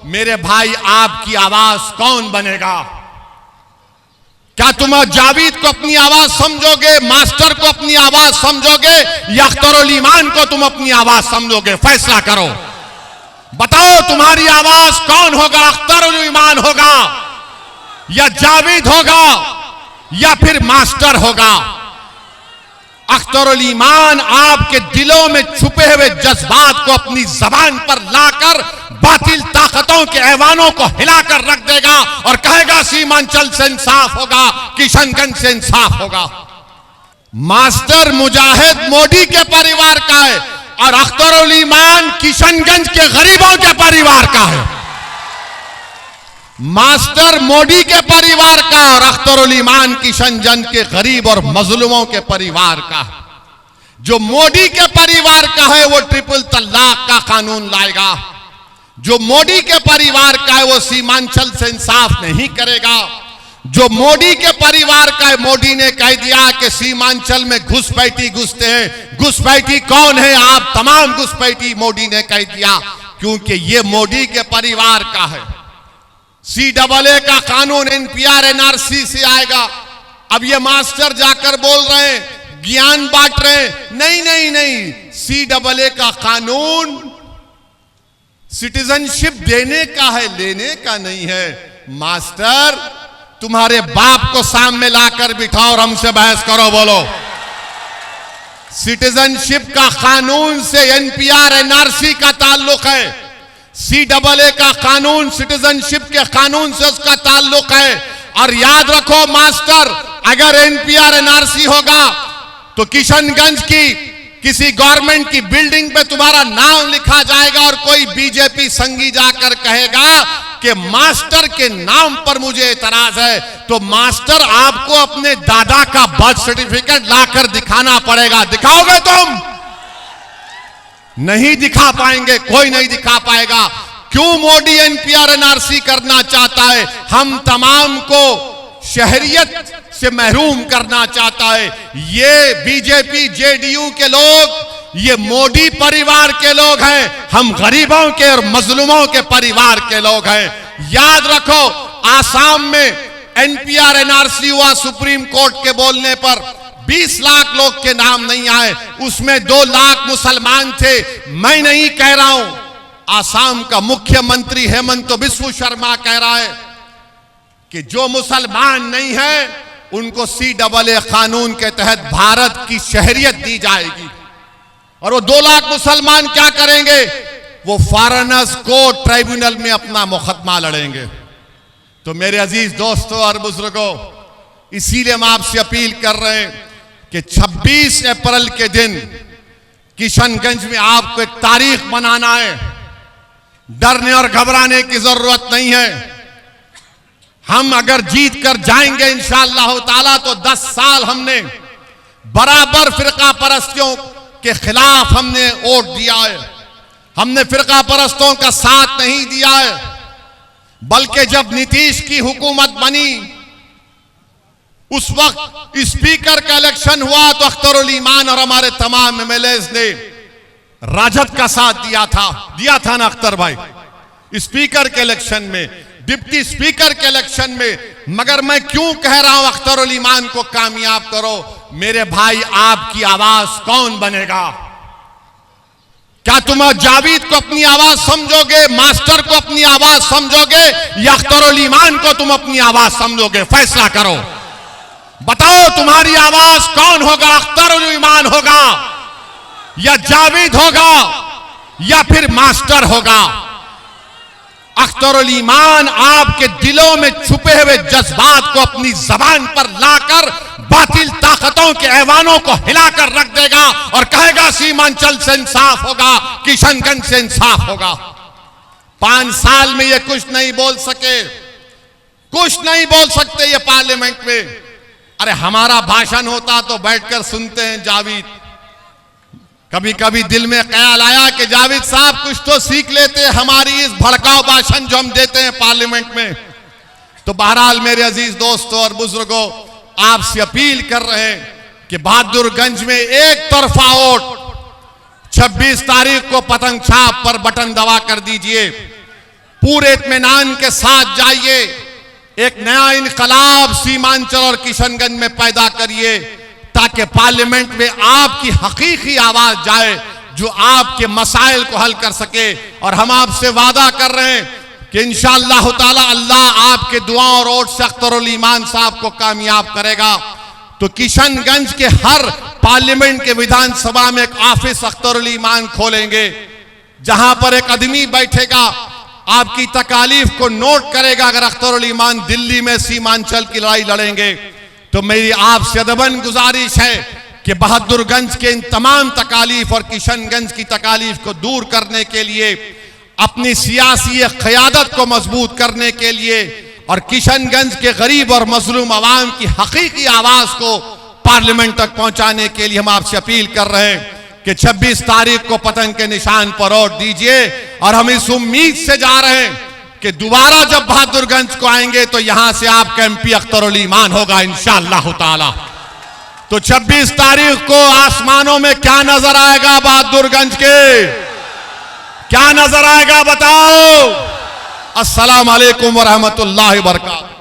मेरे भाई आपकी आवाज कौन बनेगा? क्या तुम जावेद को अपनी आवाज समझोगे, मास्टर को अपनी आवाज समझोगे, या अख्तरुल ईमान को तुम अपनी आवाज समझोगे? फैसला करो, बताओ तुम्हारी आवाज कौन होगा? अख्तरुल ईमान होगा या जावेद होगा या फिर मास्टर होगा? अख्तरुल ईमान आपके दिलों में छुपे हुए जज्बात को अपनी जबान पर लाकर बातिल ताकतों के ऐवानों को हिलाकर रख देगा और कहेगा सीमांचल से इंसाफ होगा, किशनगंज से इंसाफ होगा। मास्टर मुजाहिद मोदी के परिवार का है और अख्तरुल ईमान किशनगंज के गरीबों के परिवार का है। मास्टर मोदी के परिवार का और अख्तरुल ईमान किशनगंज के गरीब और मजलूमों के परिवार का। जो मोदी के परिवार का है वो ट्रिपल तलाक का कानून लाएगा। जो मोदी के परिवार का है वो सीमांचल से इंसाफ नहीं करेगा। जो मोदी के परिवार का है, मोदी ने कह दिया कि सीमांचल में घुसपैठी घुसते हैं। घुसपैठी कौन है? आप तमाम घुसपैठी, मोदी ने कह दिया, क्योंकि ये मोदी के परिवार का है। CAA का कानून NPR NRC से आएगा। अब ये मास्टर जाकर बोल रहे हैं, ज्ञान बांट रहे हैं। नहीं नहीं नहीं, CAA का कानून सिटीजनशिप देने का है, लेने का नहीं है। मास्टर, तुम्हारे बाप को सामने लाकर बिठाओ और हमसे बहस करो, बोलो। सिटीजनशिप का कानून से NPR NRC का ताल्लुक है। CAA का कानून सिटीजनशिप के कानून से उसका ताल्लुक है। और याद रखो मास्टर, अगर NPR NRC होगा तो किशनगंज की किसी गवर्नमेंट की बिल्डिंग पे तुम्हारा नाम लिखा जाएगा और कोई बीजेपी संगी जाकर कहेगा कि मास्टर के नाम पर मुझे इतराज है, तो मास्टर आपको अपने दादा का बर्थ सर्टिफिकेट लाकर दिखाना पड़ेगा। दिखाओगे तुम? नहीं दिखा पाएंगे, कोई नहीं दिखा पाएगा। क्यों मोदी NPR NRC करना चाहता है? हम तमाम को शहरियत से महरूम करना चाहता है। ये बीजेपी JDU के लोग, ये मोदी परिवार के लोग हैं। हम गरीबों के और मजलूमों के परिवार के लोग हैं। याद रखो, आसाम में NPR NRC हुआ, सुप्रीम कोर्ट के बोलने पर 20 लाख लोग के नाम नहीं आए, उसमें 2 लाख मुसलमान थे। मैं नहीं कह रहा हूं, आसाम का मुख्यमंत्री हेमंत बिस्व शर्मा कह रहा है कि जो मुसलमान नहीं है उनको CAA कानून के तहत भारत की शहरियत दी जाएगी। और वो 2 लाख मुसलमान क्या करेंगे? वो फॉरेनर्स कोर्ट ट्राइब्यूनल में अपना मुकदमा लड़ेंगे। तो मेरे अजीज दोस्तों और बुजुर्गों, इसीलिए हम आपसे अपील कर रहे हैं कि 26 अप्रैल के दिन किशनगंज में आपको एक तारीख बनाना है। डरने और घबराने की जरूरत नहीं है। हम अगर जीत कर जाएंगे इंशाअल्लाह ताला तो 10 साल हमने बराबर फिरका परस्तियों के खिलाफ हमने वोट दिया है। हमने फिरका परस्तों का साथ नहीं दिया है, बल्कि जब नीतीश की हुकूमत बनी उस वक्त स्पीकर का इलेक्शन हुआ तो अख्तरुल ईमान और हमारे तमाम MLAs ने राजद का साथ दिया था ना अख्तर भाई, स्पीकर के इलेक्शन में, डिप्टी स्पीकर के इलेक्शन में। मगर मैं क्यों कह रहा हूं अख्तरुल ईमान को कामयाब करो? मेरे भाई, आपकी आवाज कौन बनेगा? क्या तुम जावेद को अपनी आवाज समझोगे, मास्टर को अपनी आवाज समझोगे, या अख्तरुल ईमान को तुम अपनी आवाज समझोगे? फैसला करो, बताओ तुम्हारी आवाज कौन होगा? अख्तरुल ईमान होगा या जावेद होगा या फिर मास्टर होगा? अख्तरुल ईमान आपके दिलों में छुपे हुए जज्बात को अपनी जबान पर लाकर बातिल ताकतों के ऐवानों को हिलाकर रख देगा और कहेगा सीमांचल से इंसाफ होगा, किशनगंज से इंसाफ होगा। 5 साल में ये कुछ नहीं बोल सके, कुछ नहीं बोल सकते ये पार्लियामेंट में। अरे हमारा भाषण होता तो बैठकर सुनते हैं जावेद। कभी कभी दिल में ख्याल आया कि जावेद साहब कुछ तो सीख लेते हमारी इस भड़काऊ भाषण जो हम देते हैं पार्लियामेंट में। तो बहरहाल मेरे अजीज दोस्तों और बुजुर्गों, आपसे अपील कर रहे हैं कि बहादुरगंज में एक तरफा वोट 26 तारीख को पतंग छाप पर बटन दबा कर दीजिए। पूरे इत्मीनान के साथ जाइए, एक नया इनकलाब सीमांचल और किशनगंज में पैदा करिए, ताकि पार्लियामेंट में आपकी हकीकी आवाज जाए जो आपके मसाइल को हल कर सके। और हम आपसे वादा कर रहे हैं कि इंशाअल्लाह ताला अल्लाह आपके दुआओं और ओट से अख्तरुल ईमान साहब को कामयाब करेगा। तो किशनगंज के हर पार्लियामेंट के विधानसभा में एक ऑफिस अख्तरुल ईमान खोलेंगे, जहां पर एक आदमी बैठेगा, आपकी तकालीफ को नोट करेगा। अगर अख्तरुल ईमान दिल्ली में सीमांचल की लड़ाई लड़ेंगे तो मेरी आपसे अदबन गुजारिश है कि बहादुरगंज के इन तमाम तकालीफ और किशनगंज की तकालीफ को दूर करने के लिए, अपनी सियासी क़यादत को मजबूत करने के लिए और किशनगंज के गरीब और मजलूम आवाम की हकीकी आवाज को पार्लियामेंट तक पहुंचाने के लिए हम आपसे अपील कर रहे हैं कि 26 तारीख को पतंग के निशान पर वोट दीजिए। और हम इस उम्मीद से जा रहे हैं कि दोबारा जब बहादुरगंज को आएंगे तो यहां से आपका एमपी अख्तरुल ईमान होगा इंशाअल्लाह ताला। तो 26 तारीख को आसमानों में क्या नजर आएगा बहादुरगंज के, क्या नजर आएगा बताओ। अस्सलाम वालेकुम व रहमतुल्लाहि व बरकातहू।